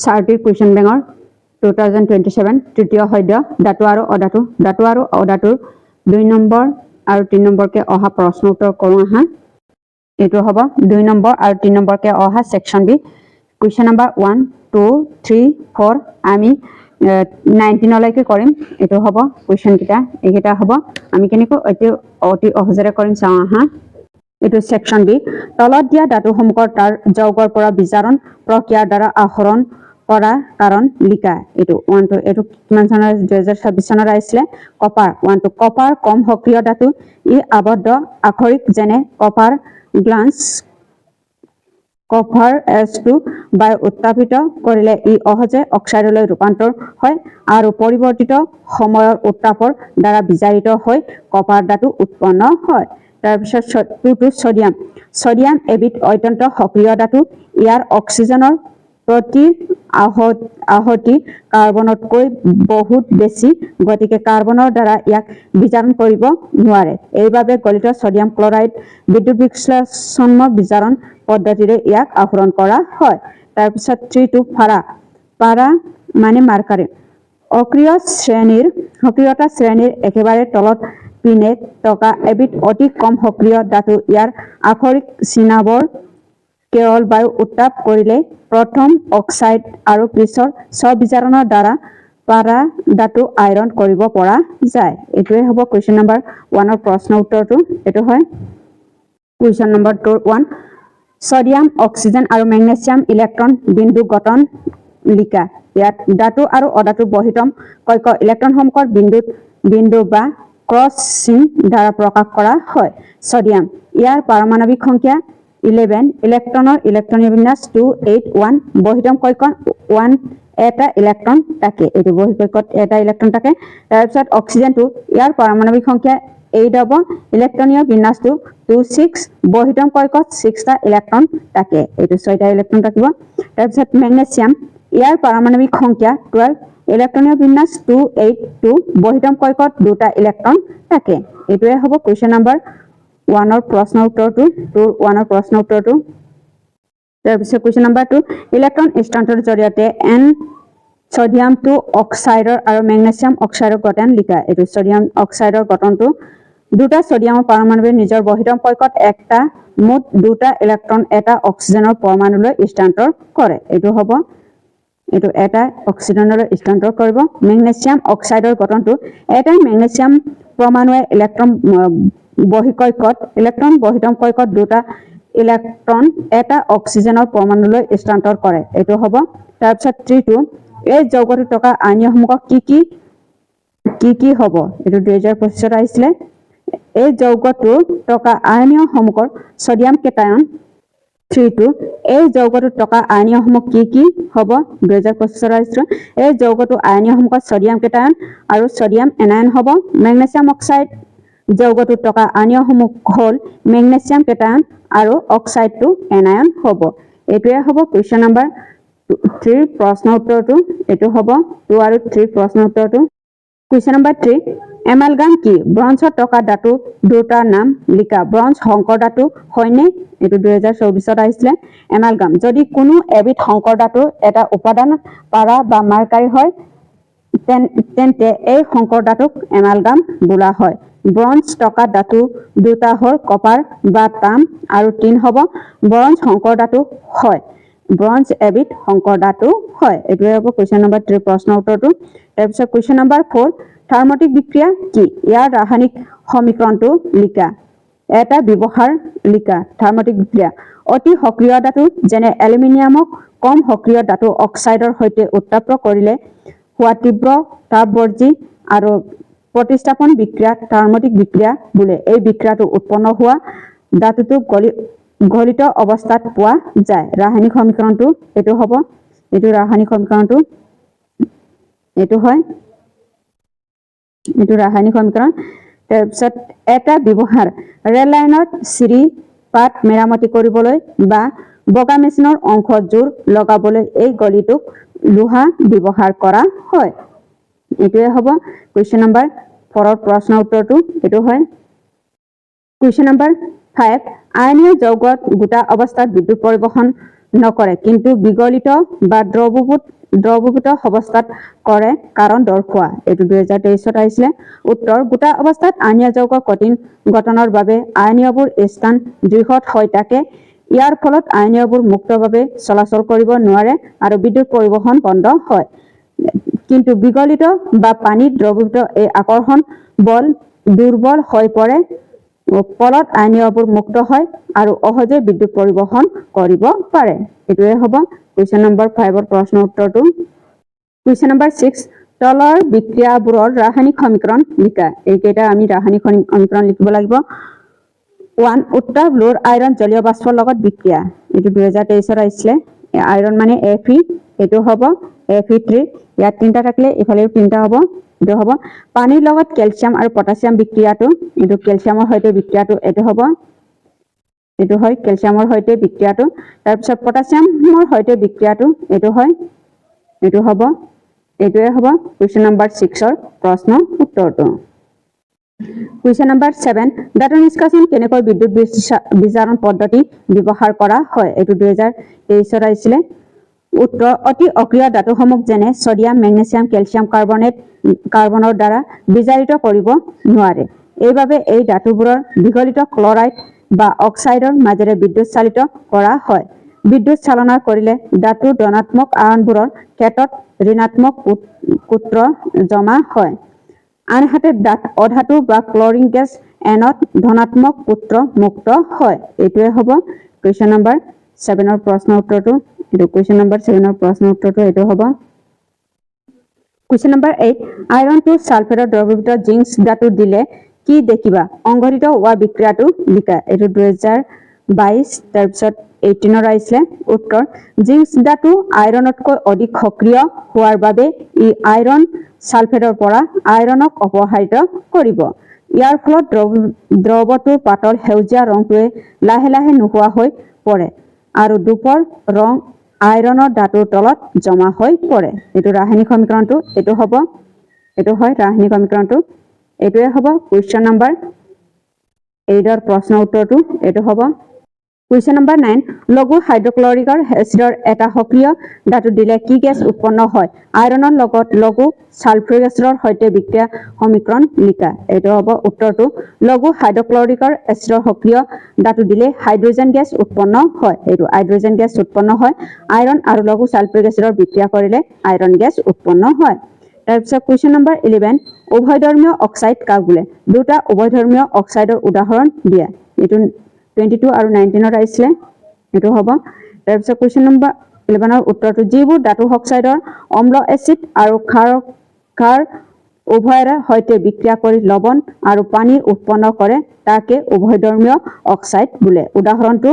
চাৰ্টিৰ question বেংকৰ 2027 তৃতীয় সদ্য ধাতু আৰু অধাতুৰ 2 নম্বৰ আৰু 3 নম্বৰকে অহা প্ৰশ্ন উত্তৰ কৰোঁ আহা এইটো হ'ব 2 নম্বৰ আৰু 3 নম্বৰকে অহা সেকশন বি কুৱেশ্যন নম্বৰ 1 2 3 4 আমি 19 লৈকে কৰিম এইটো হ'ব কুৱেশ্যন কিটা এইকেইটা হ'ব আমি কেনেকৈ অতি সহজৰে কৰিম চাওঁ আহা এইটো সেকশন বি তলত দিয়া ধাতুসমূহৰ তাৰ যৌগৰ পৰা বিজাৰণ প্ৰক্ৰিয়াৰ দ্বাৰা আহৰণ কৰা কাৰণ লিখা এইটো 1 2 এইটো কিমান চনৰ 2026 চনৰ আহিছিলে কপাৰ 1 2 কপাৰ কম সক্ৰিয় ধাতু ই আবদ্ধ আখৰিক যেনে কপাৰ গ্লান্স কপাৰ S2 বায়ু উত্তাপিত কৰিলে ই অহজে অক্সাইডলৈ ৰূপান্তৰ হয় আৰু পৰিৱৰ্তিত সময়ৰ উত্তাপৰ দ্বাৰা বিজাৰিত হৈ কপাৰ ধাতু উৎপন্ন হয় তাৰপিছত 2 সোডিয়াম এবিধ অত্যন্ত সক্ৰিয় ধাতু ইয়াৰ অক্সিজেনৰ প্ৰতি আহতি কাৰ্বনতকৈ বহুত বেছি গতিকে কাৰ্বনৰ দ্বাৰা ইয়াক বিজাৰণ কৰিব নোৱাৰে এইভাবে গলিত সোডিয়াম ক্লোৰাইড বিদ্যুৎ বিশ্লেষণ বিজাৰণ পদ্ধতিৰে ইয়াক আহৰণ কৰা হয় তাৰপিছত 3 to পাৰা মানে মাৰ্কাৰী সক্ৰিয়তা শ্ৰেণীৰ একেবাৰে তলত পিনে থকা এবিধ অতি কম সক্ৰিয় ধাতু ইয়াৰ আখৰিক চিনাবৰ কেৱল বায়ু উত্তাপ কৰিলে প্ৰথম অক্সাইড আৰু পিছৰ স্ববিজাৰণৰ দ্বাৰা পাৰা ধাতু আইৰণ কৰিব পৰা যায় এইটোৱে হ'ব কুৱেশ্যন নম্বৰ 1 প্ৰশ্ন উত্তৰটো এইটো হয় কুৱেশ্যন নম্বৰ 1 সোডিয়াম অক্সিজেন আৰু মেগনেছিয়াম ইলেক্ট্ৰন বিন্দু গঠন লিখা ইয়াত ধাতু আৰু অধাতুৰ বহিতম কক্ষ ইলেক্ট্ৰনসমূহৰ বিন্দু বা ক্ৰছ চিন দ্বাৰা প্ৰকাশ কৰা হয় সোডিয়াম ইয়াৰ পাৰমাণৱিক সংখ্যা 11 ইলেক্ট্ৰনৰ ইলেক্ট্ৰনীয় বিন্যাস 281 বহিতম কক্ষত 1 এটা ইলেক্ট্ৰন থাকে এইটো বহিকক্ষত এটা ইলেক্ট্ৰন থাকে তাৰপিছত অক্সিজেনটো ইয়াৰ পাৰমাণৱিক সংখ্যা 8 হ'ব ইলেক্ট্ৰনীয় বিন্যাসটো 26 বহিতম কক্ষত 6টা ইলেক্ট্ৰন থাকে এইটো 6টা ইলেক্ট্ৰন থাকিব তাৰপিছত মেগনেছিয়াম ইয়াৰ পাৰমাণৱিক সংখ্যা 12 ইলেক্ট্ৰনীয় বিন্যাস 282 বহিতম কক্ষত 2টা ইলেক্ট্ৰন থাকে এইটোৱে হ'ব কুৱেশ্যন নম্বৰ 1 প্ৰশ্ন উত্তৰটো 1 প্ৰশ্ন উত্তৰটো তাৰপিছত কুৱেশ্যন নম্বৰ 2 ইলেক্ট্ৰন স্থানান্তৰ জৰিয়তে সোডিয়াম 2 অক্সাইডৰ আৰু মেগনেছিয়াম অক্সাইডৰ গঠন লিখা এইটো সোডিয়াম অক্সাইডৰ গঠনটো দুটা সোডিয়ামৰ পাৰমাণৱিক নিজৰ বহিতম কক্ষত একটা মুঠ 2টা ইলেক্ট্ৰন এটা অক্সিজেনৰ পৰমাণুলৈ স্থানান্তৰ কৰে এইটো হ'ব এইটো এটা অক্সিজেনলৈ স্থানান্তৰ কৰিব মেগনেছিয়াম অক্সাইডৰ গঠনটো এটা মেগনেছিয়াম পৰমাণুৱে ইলেক্ট্ৰন বহিতম কক্ষত 2টা ইলেক্ট্ৰন এটা অক্সিজেনৰ পৰমাণুলৈ স্থানান্তৰ কৰে এইটো হ'ব তাৰপিছত 3 এই যৌগটোত থকা আয়নীয়সমূহক কি হ'ব এইটো 2025 আহিছিলে এই যৌগটোত থকা আয়নীয়সমূহৰ সোডিয়াম কেটায়ন 3 এই যৌগটোত থকা আয়নীয়সমূহ কি হ'ব 2025 আহিছিল এই যৌগটো আয়নীয়সমূহৰ সোডিয়াম কেটায়ন আৰু সোডিয়াম এনায়ন হ'ব মেগনেছিয়াম অক্সাইড যৌগটোত থকা আয়নীয়সমূহ হ'ল মেগনেছিয়াম কেটায়ন আৰু অক্সাইডটো এনায়ন হ'ব এইটোৱে হ'ব কুৱেশ্যন নম্বৰ 3 প্ৰশ্ন উত্তৰটো এইটো হ'ব 2 আৰু 3 প্ৰশ্ন উত্তৰটো কুৱেশ্যন নম্বৰ 3 এমালগাম কি ব্ৰঞ্জত থকা ধাতু দুটাৰ নাম লিখা ব্ৰঞ্জ সংকৰ ধাতু হয়নে এইটো 2024 আহিছিলে এমালগাম যদি কোনো এবিধ সংকৰ ধাতুৰ এটা উপাদান পাৰা বা মাৰ্কাৰী হয় তেন্তে এই সংকৰ ধাতুক এমালগাম বোলা হয় ব্ৰঞ্জ থকা ধাতু দুটা হ'ল কপাৰ বা তাম আৰু টিন হ'ব ব্ৰঞ্জ সংকৰ ধাতু হয় ব্ৰঞ্জ এবিধ সংকৰ ধাতু হয় এইটোৱে হ'ব কুৱেশ্যন নম্বৰ 3 প্ৰশ্ন উত্তৰটো তাৰপিছত কুৱেশ্যন নম্বৰ 4 থাৰ্মটিক বিক্ৰিয়া কি ইয়াৰ ৰাসায়নিক সমীকৰণটো লিখা এটা ব্যৱহাৰ লিখা থাৰ্মটিক বিক্ৰিয়া অতি সক্ৰিয় ধাতু যেনে এলুমিনিয়ামক কম সক্ৰিয় ধাতু অক্সাইডৰ সৈতে উত্তাপ্ত কৰিলে হোৱা তীব্ৰ তাপবৰ্জী আৰু প্ৰতিস্থাপন বিক্ৰিয়াক থাৰ্মটিক বিক্ৰিয়া বোলে এই বিক্ৰিয়াটো উৎপন্ন হোৱা ধাতুটো গলিত অৱস্থাত পোৱা যায় ৰাসায়নিক সমীকৰণটো এইটো হ'ব এইটো ৰাসায়নিক সমীকৰণটো এইটো হয় এইটো ৰাসায়নিক সমীকৰণ তাৰপিছত এটা ব্যৱহাৰ ৰেল লাইনত চিৰি পাত মেৰামতি কৰিবলৈ বা বগা মেচিনৰ অংশ জোৰ লগাবলৈ এই গলিটোক লোহা ব্যৱহাৰ কৰা হয় এইটোৱে হ'ব কুৱেশ্যন নম্বৰ 4 প্ৰশ্ন উত্তৰটো এইটো হয় কুৱেশ্যন নম্বৰ 5 আয়নীয় যৌগত গোটা অৱস্থাত বিদ্যুৎ পৰিবহণ নকৰে কিন্তু বিগলিত বা দ্ৰৱীভূত অৱস্থাত কৰে কাৰণ দৰ্শোৱা। এইটো 2023 আহিছিলে। উত্তৰ গোটা অৱস্থাত আয়নীয় যৌগ কঠিন গঠনৰ বাবে আয়নীয়বোৰ স্থান দৃঢ় হৈ থাকে। ইয়াৰ ফলত আয়নীয়বোৰ মুক্তভাৱে চলাচল কৰিব নোৱাৰে আৰু বিদ্যুৎ পৰিবহণ বন্ধ হয়। কিন্তু বিগলিত বা পানীত দ্ৰৱীভূত এই আকৰ্ষণ বল দুৰ্বল হৈ পৰে, ফলত আয়নীয়বোৰ মুক্ত হয় আৰু সহজে বিদ্যুৎ পৰিবহণ কৰিব পাৰে। এইটোৱে হ'ব কুৱেশ্যন নম্বৰ 5ৰ প্ৰশ্ন উত্তৰটো। কুৱেশ্যন নম্বৰ 6 তলৰ বিক্ৰিয়াবোৰৰ ৰাসায়নিক সমীকৰণ লিখা। এইকেইটা আমি ৰাসায়নিক সমীকৰণ লিখিব লাগিব। 1 উত্তাপ লোৰ আইৰণ জলীয় বাষ্পৰ লগত বিক্ৰিয়া। এইটো 2023 আহিছিলে। আইৰণ মানে Fe, এইটো হ'ব Fe3। ইয়াত 3টা থাকিলে ইফালেও 3টা হ'ব। এইটো হ'ব পানীৰ লগত কেলছিয়াম আৰু পটাছিয়াম বিক্ৰিয়াটো, এইটো কেলছিয়ামৰ সৈতে বিক্ৰিয়াটো এইটো হ'ব। এইটো হয় কেলছিয়ামৰ সৈতে বিক্ৰিয়াটো। তাৰপিছত পটাছিয়ামৰ সৈতে বিক্ৰিয়াটো এইটো হয়। এইটো হ'ব, এইটোৱে হ'ব কুৱেশ্যন নম্বৰ 6ৰ প্ৰশ্ন উত্তৰটো। কুৱেশ্যন নম্বৰ 7 ধাতু নিষ্কাশন কেনেকৈ বিদ্যুৎ বিচাৰণ পদ্ধতি ব্যৱহাৰ কৰা হয়। এইটো 2023 আহিছিলে। উত্তৰ অতি অক্ৰিয় ধাতুসমূহ যেনে ছডিয়াম, মেগনেছিয়াম, কেলছিয়াম কাৰ্বনৰ দ্বাৰা বিজাৰিত কৰিব নোৱাৰে। এইবাবে এই ধাতুবোৰৰ বিগলিত ক্লৰাইড বা অক্সাইডৰ মাজেৰে বিদ্যুৎ চালিত কৰা হয়। বিদ্যুৎ চালনা কৰিলে ধাতুৰ ধনাত্মক আয়নবোৰৰ ক্ষেত্ৰত ঋণাত্মক সূত্ৰ জমা হয়। আনহাতে অধাতু বা ক্লৰিন গেছ এনত ধনাত্মক সূত্ৰ মুক্ত হয়। এইটোৱে হ'ব কুৱেশ্যন নম্বৰ 7ৰ প্ৰশ্ন উত্তৰটো। এইটো কুৱেশ্যন নম্বৰ 7ৰ প্ৰশ্ন উত্তৰটো এইটো হ'ব। কুৱেশ্যন নম্বৰ 8 আইৰণ টু ছালফেটৰ দ্ৰৱীভূত জিংক ধাতু দিলে কি দেখিবা? সংঘটিত হোৱা বিক্ৰিয়াটো লিখা। এইটো 2022 তাৰপিছত 18 আহিছিলে। উত্তৰ জিংক ধাতু আইৰণতকৈ অধিক সক্ৰিয় হোৱাৰ বাবে ই আইৰণ ছালফেটৰ পৰা আইৰণক অপসাৰিত কৰিব। ইয়াৰ ফলত দ্ৰৱটোৰ পাতল সেউজীয়া ৰংটোৱে লাহে লাহে নোহোৱা হৈ পৰে আৰু ধূপৰ ৰং আইৰণৰ ধাতুৰ তলত জমা হৈ পৰে। এইটো ৰাসায়নিক সমীকৰণটো এইটো হ'ব। এইটো হয় ৰাসায়নিক সমীকৰণটো। এইটোৱে হ'ব কুৱেশ্যন নম্বৰ 8ৰ প্ৰশ্ন উত্তৰটো এইটো হ'ব। কুৱেশ্যন নম্বৰ 9 লঘু হাইড্ৰক্লৰিক এচিডৰ এটা সক্ৰিয় ধাতু দিলে কি গেছ উৎপন্ন হয়? আইৰণৰ লগত লঘু ছালফ্ৰিক এচিডৰ সৈতে বিক্ৰিয়া সমীকৰণ লিখা। এইটো হ'ব উত্তৰটো লঘু হাইড্ৰক্লৰিক এচিডৰ সক্ৰিয় ধাতু দিলে হাইড্ৰজেন গেছ উৎপন্ন হয়। এইটো হাইড্ৰজেন গেছ উৎপন্ন হয়। আইৰণ আৰু লঘু ছালফ্ৰিক এচিডৰ বিক্ৰিয়া কৰিলে আইৰণ গেছ উৎপন্ন হয়। তাৰপিছত কুৱেশ্যন নম্বৰ 11 উভয়ধৰ্মীয় অক্সাইড কাক বোলে? দুটা উভয়ধৰ্মীয় অক্সাইডৰ উদাহৰণ দিয়া। এইটো 22 আৰু 19 আহিছিলে। এইটো হ'ব। তাৰপিছত কুৱেশ্যন নম্বৰ 11ৰ উত্তৰটো যিবোৰ ধাতু অক্সাইডৰ অম্ল এচিড আৰু ক্ষাৰ উভয়ৰে সৈতে বিক্ৰিয়া কৰি লৱণ আৰু পানীৰ উৎপন্ন কৰে তাকে উভয়ধৰ্মীয় অক্সাইড বোলে। উদাহৰণটো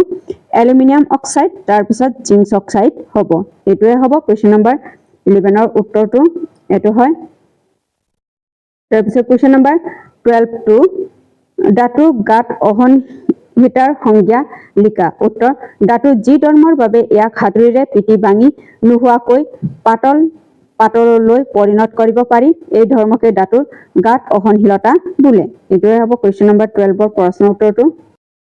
এলুমিনিয়াম অক্সাইড তাৰপিছত জিংক অক্সাইড হ'ব। এইটোৱে হ'ব কুৱেশ্যন নম্বৰ 11ৰ উত্তৰটো এইটো হয়। তাৰপিছত কুৱেশ্যন নম্বৰ 12টো ধাতু গাত অসহনীয়তাৰ সংজ্ঞা লিখা। উত্তৰ ধাতু যি ধৰ্মৰ বাবে ইয়াক হাতুৰিৰে পিটি ভাঙি নোহোৱাকৈ পাতললৈ পৰিণত কৰিব পাৰি এই ধৰ্মকে ধাতুৰ গাত অসহনশীলতা বোলে। এইটোৱে হ'ব কুৱেশ্যন নম্বৰ 12ৰ প্ৰশ্ন উত্তৰটো।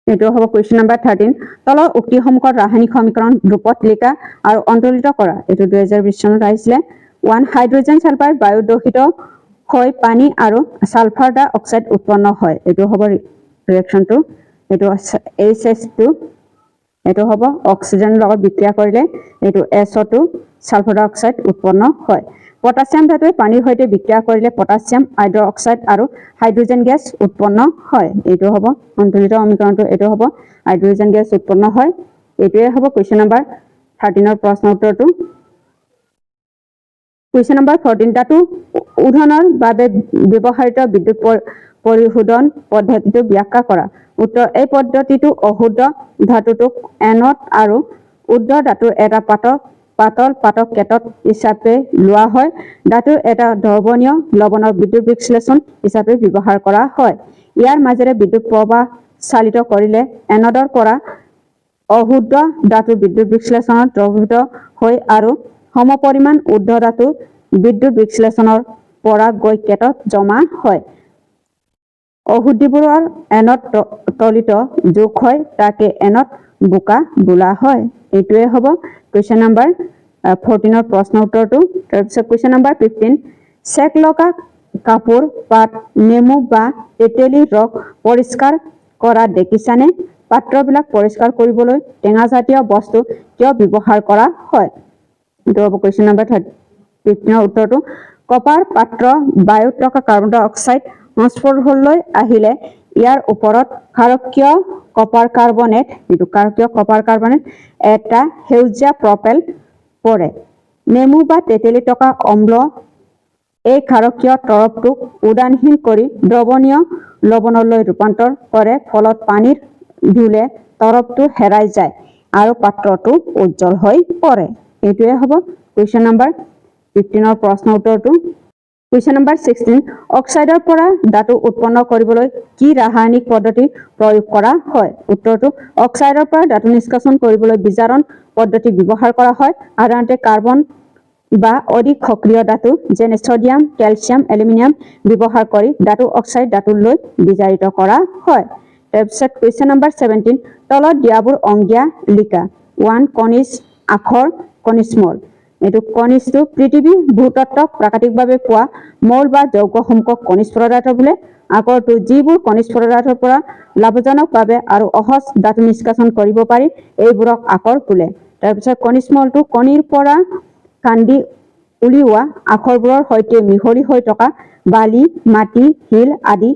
এইটো হ'ব কুৱেশ্যন নম্বৰ 13 তলৰ উক্তিসমূহৰ ৰাসায়নিক সমীকৰণ ৰূপত লিখা আৰু অন্তৰ্লিত কৰা। এইটো 2020 চনত আহিছিলে। 1 হাইড্ৰজেন ছালফাইড বায়ু দূষিত হৈ পানী আৰু ছালফাৰ ডাই অক্সাইড উৎপন্ন হয়। এইটো হ'ব ৰিয়েকশ্যনটো। এইটো HH2 এইটো হ'ব অক্সিজেনৰ লগত বিক্ৰিয়া কৰিলে এইটো SO2 ছালফাৰ ডাই অক্সাইড উৎপন্ন হয়। পটাছিয়াম ধাতুৱে পানীৰ সৈতে বিক্ৰিয়া কৰিলে পটাছিয়াম হাইড্ৰ অক্সাইড আৰু হাইড্ৰজেন গেছ উৎপন্ন হয়। এইটো হ'ব সন্তুলিত সমীকৰণটো এইটো হ'ব হাইড্ৰজেন গেছ উৎপন্ন হয়। এইটোৱে হ'ব কুৱেশ্যন নম্বৰ 13ৰ প্ৰশ্ন উত্তৰটো। কুৱেশ্যন নম্বৰ 14 ধাতু শোধনৰ বাবে ব্যৱহৃত বিদ্যুৎ পৰিশোধন পদ্ধতিটো ব্যাখ্যা কৰা। উত্তৰ এই পদ্ধতিটো অশুদ্ধ ধাতুটোক এনড আৰু শুদ্ধ ধাতুৰ এটা পাতল কেটড হিচাপে লোৱা হয়। ধাতুৰ এটা দ্ৰৱণীয় লৱণৰ বিদ্যুৎ বিশ্লেষণ হিচাপে ব্যৱহাৰ কৰা হয়। ইয়াৰ মাজেৰে বিদ্যুৎ প্ৰবাহ চালিত কৰিলে এনডৰ পৰা অশুদ্ধ ধাতু বিদ্যুৎ বিশ্লেষণত দ্ৰৱীভূত হয় আৰু সমপৰিমাণ শুদ্ধ ধাতু বিদ্যুৎ বিশ্লেষণৰ পৰা গৈ কেটত জমা হয়। অশুদ্ধিবোৰৰ এনড তলিত যোগ হয় তাকে এনড বোকা বোলা হয়। এইটোৱে হ'ব কুৱেশ্যন নম্বৰ 14 প্ৰশ্ন উত্তৰটো তাৰপিছত কুৱেশ্যন নম্বৰ 15 চেক লগা কাপোৰ পাত নেমু বা তেতেলী ৰস পৰিষ্কাৰ কৰা দেখিছানে পাত্ৰবিলাক পৰিষ্কাৰ কৰিবলৈ টেঙাজাতীয় বস্তু কিয় ব্যৱহাৰ কৰা হয় এইটো হ'ব কুৱেশ্যন নম্বৰ 15 উত্তৰটো কপাৰ পাত্ৰ বায়ুত থকা কাৰ্বন ডাই অক্সাইড সংস্পৰ্শলৈ আহিলে ইয়াৰ ওপৰত ক্ষাৰকীয় কপাৰ কাৰ্বনেট এটা সেউজীয়া প্ৰপেল পৰে নেমু বা তেতেলী থকা অম্ল এই ক্ষাৰকীয় তৰপটোক উদানহীন কৰি দ্ৰৱণীয় লৱণলৈ ৰূপান্তৰ কৰে ফলত পানীৰ ধুলে তৰপটো হেৰাই যায় আৰু পাত্ৰটো উজ্জ্বল হৈ পৰে এইটোৱে হ'ব কুৱেশ্যন নম্বৰ 15 প্ৰশ্ন উত্তৰটো কুৱেশ্যন নম্বৰ 16 অক্সাইডৰ পৰা ধাতু উৎপন্ন কৰিবলৈ কি ৰাসায়নিক পদ্ধতি প্ৰয়োগ কৰা হয় উত্তৰটো অক্সাইডৰ পৰা ধাতু নিষ্কাশন কৰিবলৈ বিজাৰণ পদ্ধতি ব্যৱহাৰ কৰা হয় সাধাৰণতে কাৰ্বন বা অধিক সক্ৰিয় ধাতু যেনে সোডিয়াম কেলছিয়াম এলুমিনিয়াম ব্যৱহাৰ কৰি ধাতু অক্সাইড ধাতুলৈ বিজাৰিত কৰা হয় তাৰপিছত কুৱেশ্যন নম্বৰ 17 তলত দিয়াবোৰ অংগীয়া লিখা 1 কনিজ আখৰ কনিষ্মল এইটো কনিজটো পৃথিৱী ভূতত্ত্বক প্ৰাকৃতিকভাৱে পোৱা মৌল বা যৌগসমূহক কনিজ পদাৰ্থ বোলে আখৰটো যিবোৰ কনিজ পদাৰ্থৰ পৰা লাভজনকভাৱে আৰু সহজ ধাতু নিষ্কাশন কৰিব পাৰি এইবোৰক আখৰ বোলে তাৰপিছত কনিষ্মলটো কণীৰ পৰা কান্দি উলিওৱা আখৰবোৰৰ সৈতে মিহলি হৈ থকা বালি মাটি শিল আদি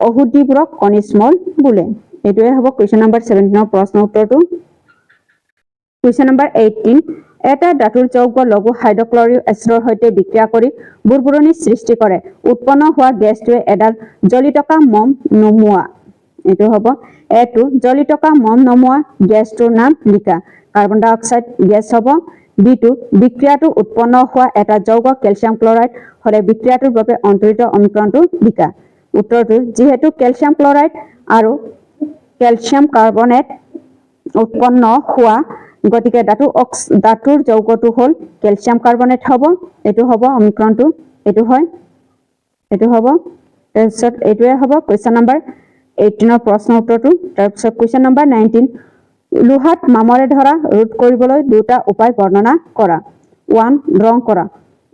অহুতিবোৰক কনিষ্মল বোলে এইটোৱে হ'ব কুৱেশ্যন নম্বৰ 17 প্ৰশ্ন উত্তৰটো কুৱেশ্যন নম্বৰ 18 এটা ধাতুৰ যৌগ লঘু হাইড্ৰক্লৰিক এচিডৰ সৈতে বিক্ৰিয়া কৰি বুৰবুৰণি সৃষ্টি কৰে উৎপন্ন হোৱা গেছটোৱে এডাল জ্বলি থকা মম নমুৱা এইটো হ'ব এটো জ্বলি থকা মম নমুৱা গেছটোৰ নাম লিখা কাৰ্বন ডাই অক্সাইড গেছ হ'ব বিটো বিক্ৰিয়াটো উৎপন্ন হোৱা এটা যৌগ কেলছিয়াম ক্লৰাইড হলে বিক্ৰিয়াটোৰ বাবে অন্তৰিত অমিক্ৰণটো লিখা উত্তৰটো যিহেতু কেলছিয়াম ক্লৰাইড আৰু কেলছিয়াম কাৰ্বনেট উৎপন্ন হোৱা গতিকে ধাতুৰ যৌগটো হ'ল কেলছিয়াম কাৰ্বনেট হ'ব এইটো হ'ব অমিক্ৰণটো এইটো হ'ব তাৰপিছত এইটোৱে হ'ব কুৱেশ্যন নম্বৰ 18 প্ৰশ্ন উত্তৰটো তাৰপিছত কুৱেশ্যন নম্বৰ 19 লোহাত মামৰে ধৰা ৰোধ কৰিবলৈ দুটা উপায় বৰ্ণনা কৰা 1 ৰং কৰা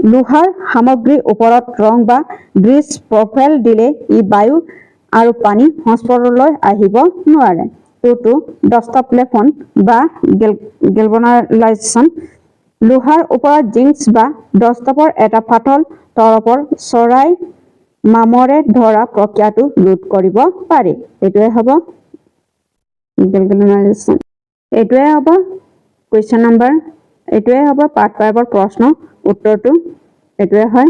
লোহাৰ সামগ্ৰীৰ ওপৰত ৰং বা গ্ৰীজ প্ৰফেল দিলে ই বায়ু আৰু পানী সংস্পৰ্শলৈ আহিব নোৱাৰে 2 ডষ্টপ্লেফন বা গেলভানাইজেশ্যন লোহাৰ ওপৰত জিংকছ বা ডষ্টপৰ এটা পাতল তৰপৰ চৰাই মামৰে ধৰা প্ৰক্ৰিয়াটো ৰোধ কৰিব পাৰি এইটোৱে হ'ব গেলভানাইজেশ্যন এইটোৱে হ'ব কুৱেশ্যন নম্বৰ এইটোৱে হ'ব পাৰ্ট 5 প্ৰশ্ন উত্তৰটো এইটোৱে হয়